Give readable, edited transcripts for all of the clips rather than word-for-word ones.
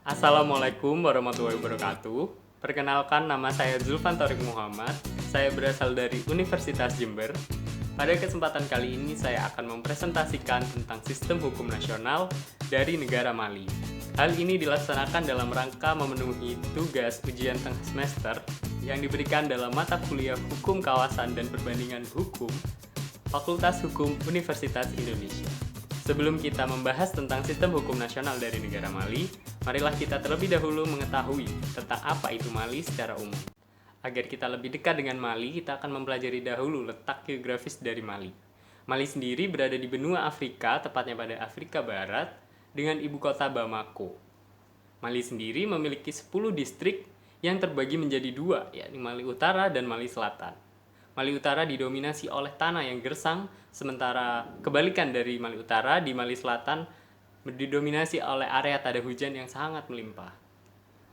Assalamualaikum warahmatullahi wabarakatuh. Perkenalkan, nama saya Zulfan Thorik Muhammad. Saya berasal dari Universitas Jember. Pada kesempatan kali ini saya akan mempresentasikan tentang sistem hukum nasional dari negara Mali. Hal ini dilaksanakan dalam rangka memenuhi tugas ujian tengah semester yang diberikan dalam mata kuliah Hukum Kawasan dan Perbandingan Hukum Fakultas Hukum Universitas Indonesia. Sebelum kita membahas tentang sistem hukum nasional dari negara Mali, marilah kita terlebih dahulu mengetahui tentang apa itu Mali secara umum. Agar kita lebih dekat dengan Mali, kita akan mempelajari dahulu letak geografis dari Mali. Mali sendiri berada di benua Afrika, tepatnya pada Afrika Barat, dengan ibu kota Bamako. Mali sendiri memiliki 10 distrik yang terbagi menjadi dua, yakni Mali Utara dan Mali Selatan. Mali Utara didominasi oleh tanah yang gersang, sementara kebalikan dari Mali Utara, di Mali Selatan didominasi oleh area tada hujan yang sangat melimpah.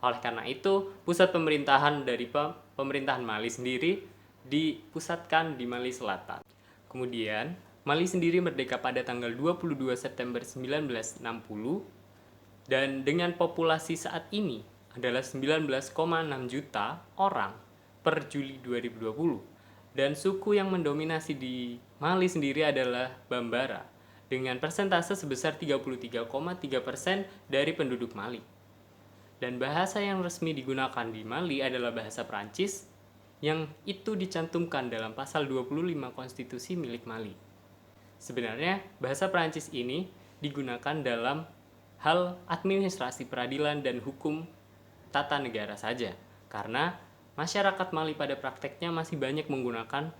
Oleh karena itu, pusat pemerintahan dari pemerintahan Mali sendiri dipusatkan di Mali Selatan. Kemudian, Mali sendiri merdeka pada tanggal 22 September 1960 dan dengan populasi saat ini adalah 19,6 juta orang per Juli 2020. Dan suku yang mendominasi di Mali sendiri adalah Bambara dengan persentase sebesar 33,3% dari penduduk Mali. Dan bahasa yang resmi digunakan di Mali adalah bahasa Prancis yang itu dicantumkan dalam pasal 25 konstitusi milik Mali. Sebenarnya bahasa Prancis ini digunakan dalam hal administrasi peradilan dan hukum tata negara saja, karena masyarakat Mali pada prakteknya masih banyak menggunakan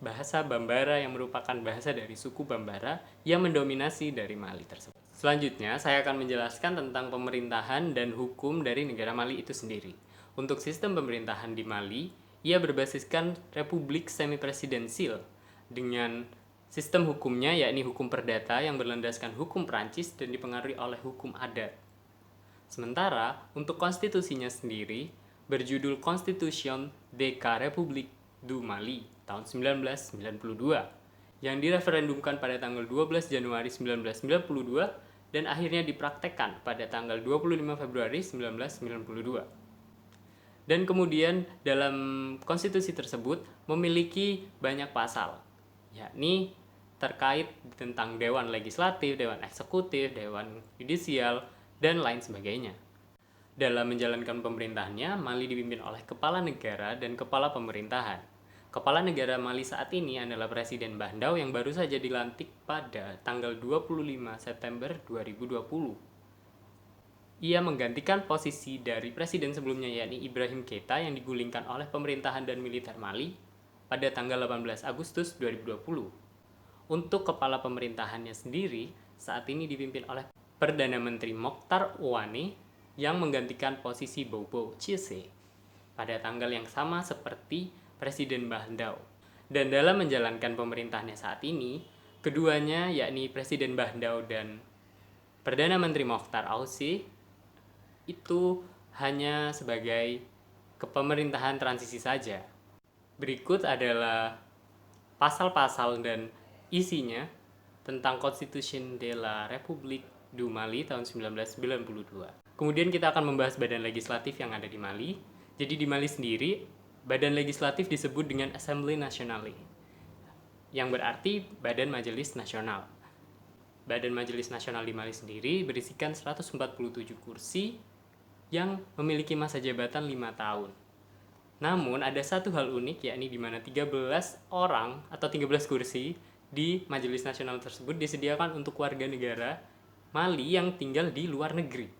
bahasa Bambara yang merupakan bahasa dari suku Bambara yang mendominasi dari Mali tersebut. Selanjutnya, saya akan menjelaskan tentang pemerintahan dan hukum dari negara Mali itu sendiri. Untuk sistem pemerintahan di Mali, ia berbasiskan republik semi-presidensil dengan sistem hukumnya yakni hukum perdata yang berlandaskan hukum Prancis dan dipengaruhi oleh hukum adat. Sementara, untuk konstitusinya sendiri, berjudul Constitution de la République du Mali tahun 1992 yang direferendumkan pada tanggal 12 Januari 1992 dan akhirnya dipraktekkan pada tanggal 25 Februari 1992. Dan kemudian dalam konstitusi tersebut memiliki banyak pasal, yakni terkait tentang Dewan Legislatif, Dewan Eksekutif, Dewan Yudisial, dan lain sebagainya. Dalam menjalankan pemerintahannya, Mali dipimpin oleh kepala negara dan kepala pemerintahan. Kepala negara Mali saat ini adalah Presiden Bandau yang baru saja dilantik pada tanggal 25 September 2020. Ia menggantikan posisi dari presiden sebelumnya yakni Ibrahim Keita yang digulingkan oleh pemerintahan dan militer Mali pada tanggal 18 Agustus 2020. Untuk kepala pemerintahannya sendiri, saat ini dipimpin oleh Perdana Menteri Mokhtar Ouane yang menggantikan posisi Bobo Cisse pada tanggal yang sama seperti Presiden Bandau. Dan dalam menjalankan pemerintahannya saat ini, keduanya yakni Presiden Bandau dan Perdana Menteri Mokhtar Ousseyn itu hanya sebagai kepemerintahan transisi saja. Berikut adalah pasal-pasal dan isinya tentang Constitution de la République du Mali tahun 1992. Kemudian kita akan membahas badan legislatif yang ada di Mali. Jadi di Mali sendiri, badan legislatif disebut dengan Assemblée Nationale, yang berarti Badan Majelis Nasional. Badan Majelis Nasional di Mali sendiri berisikan 147 kursi yang memiliki masa jabatan 5 tahun. Namun ada satu hal unik, yakni di mana 13 orang atau 13 kursi di Majelis Nasional tersebut disediakan untuk warga negara Mali yang tinggal di luar negeri.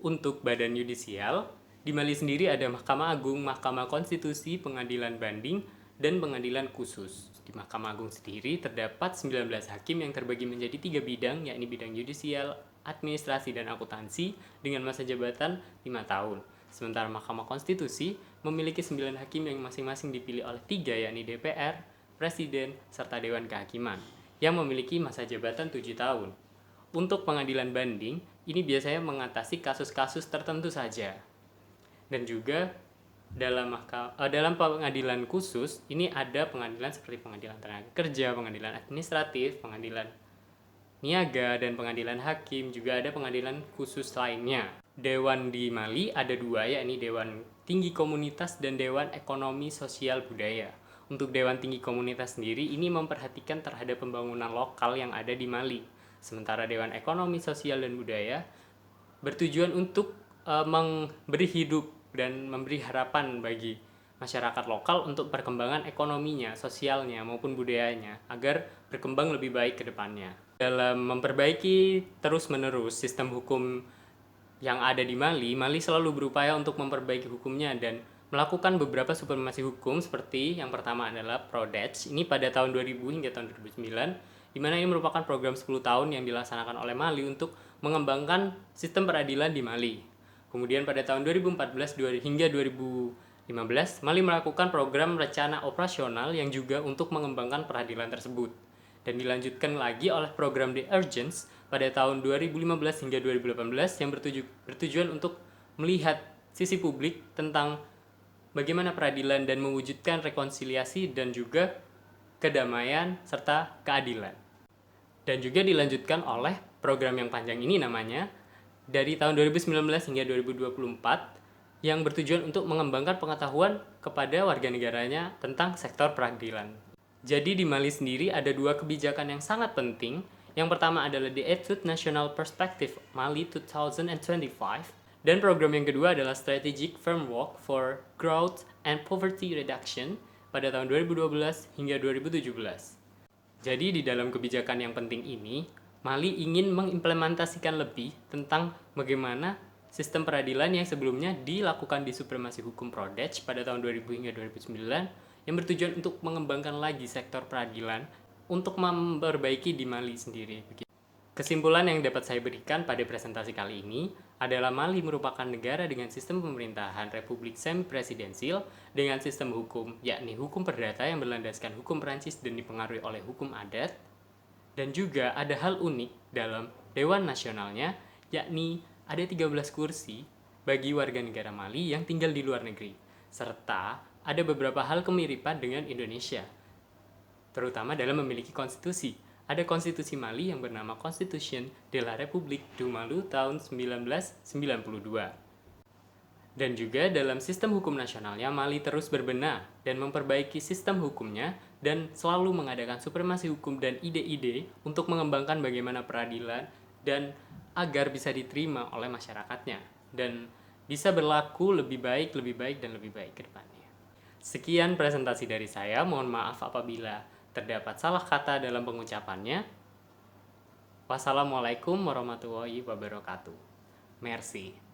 Untuk badan yudisial, di Mali sendiri ada Mahkamah Agung, Mahkamah Konstitusi, Pengadilan Banding, dan Pengadilan Khusus. Di Mahkamah Agung sendiri terdapat 19 hakim yang terbagi menjadi 3 bidang, yakni bidang yudisial, administrasi, dan akuntansi dengan masa jabatan 5 tahun. Sementara Mahkamah Konstitusi memiliki 9 hakim yang masing-masing dipilih oleh 3, yakni DPR, Presiden, serta Dewan Kehakiman, yang memiliki masa jabatan 7 tahun. Untuk pengadilan banding, ini biasanya mengatasi kasus-kasus tertentu saja. Dan juga dalam pengadilan khusus, ini ada pengadilan seperti pengadilan tenaga kerja, pengadilan administratif, pengadilan niaga, dan pengadilan hakim. Juga ada pengadilan khusus lainnya. Dewan di Mali ada dua, yakni Dewan Tinggi Komunitas dan Dewan Ekonomi Sosial Budaya. Untuk Dewan Tinggi Komunitas sendiri ini memperhatikan terhadap pembangunan lokal yang ada di Mali. Sementara Dewan Ekonomi Sosial dan Budaya bertujuan untuk memberi hidup dan memberi harapan bagi masyarakat lokal untuk perkembangan ekonominya, sosialnya, maupun budayanya agar berkembang lebih baik ke depannya. Dalam memperbaiki terus-menerus sistem hukum yang ada di Mali, Mali selalu berupaya untuk memperbaiki hukumnya dan melakukan beberapa supremasi hukum seperti yang pertama adalah Prodej. Ini pada tahun 2000 hingga tahun 2009, di mana ini merupakan program 10 tahun yang dilaksanakan oleh Mali untuk mengembangkan sistem peradilan di Mali. Kemudian pada tahun 2014 hingga 2015, Mali melakukan program rencana operasional yang juga untuk mengembangkan peradilan tersebut. Dan dilanjutkan lagi oleh program The Urgence pada tahun 2015 hingga 2018 yang bertujuan untuk melihat sisi publik tentang bagaimana peradilan dan mewujudkan rekonsiliasi dan juga kedamaian serta keadilan. Dan juga dilanjutkan oleh program yang panjang ini namanya dari tahun 2019 hingga 2024 yang bertujuan untuk mengembangkan pengetahuan kepada warga negaranya tentang sektor peradilan. Jadi di Mali sendiri ada dua kebijakan yang sangat penting. Yang pertama adalah the Etude National Perspective Mali 2025 dan program yang kedua adalah Strategic Framework for Growth and Poverty Reduction pada tahun 2012 hingga 2017. Jadi di dalam kebijakan yang penting ini, Mali ingin mengimplementasikan lebih tentang bagaimana sistem peradilan yang sebelumnya dilakukan di supremasi hukum Prodej pada tahun 2000 hingga 2009 yang bertujuan untuk mengembangkan lagi sektor peradilan untuk memperbaiki di Mali sendiri. Kesimpulan yang dapat saya berikan pada presentasi kali ini adalah Mali merupakan negara dengan sistem pemerintahan republik semi-presidensil dengan sistem hukum, yakni hukum perdata yang berlandaskan hukum Perancis dan dipengaruhi oleh hukum adat. Dan juga ada hal unik dalam Dewan Nasionalnya, yakni ada 13 kursi bagi warga negara Mali yang tinggal di luar negeri, serta ada beberapa hal kemiripan dengan Indonesia, terutama dalam memiliki konstitusi. Ada konstitusi Mali yang bernama Constitution de la République du Mali tahun 1992. Dan juga dalam sistem hukum nasionalnya, Mali terus berbenah dan memperbaiki sistem hukumnya dan selalu mengadakan supremasi hukum dan ide-ide untuk mengembangkan bagaimana peradilan dan agar bisa diterima oleh masyarakatnya dan bisa berlaku lebih baik, dan lebih baik ke depannya. Sekian presentasi dari saya, mohon maaf apabila terdapat salah kata dalam pengucapannya. Wassalamualaikum warahmatullahi wabarakatuh. Merci.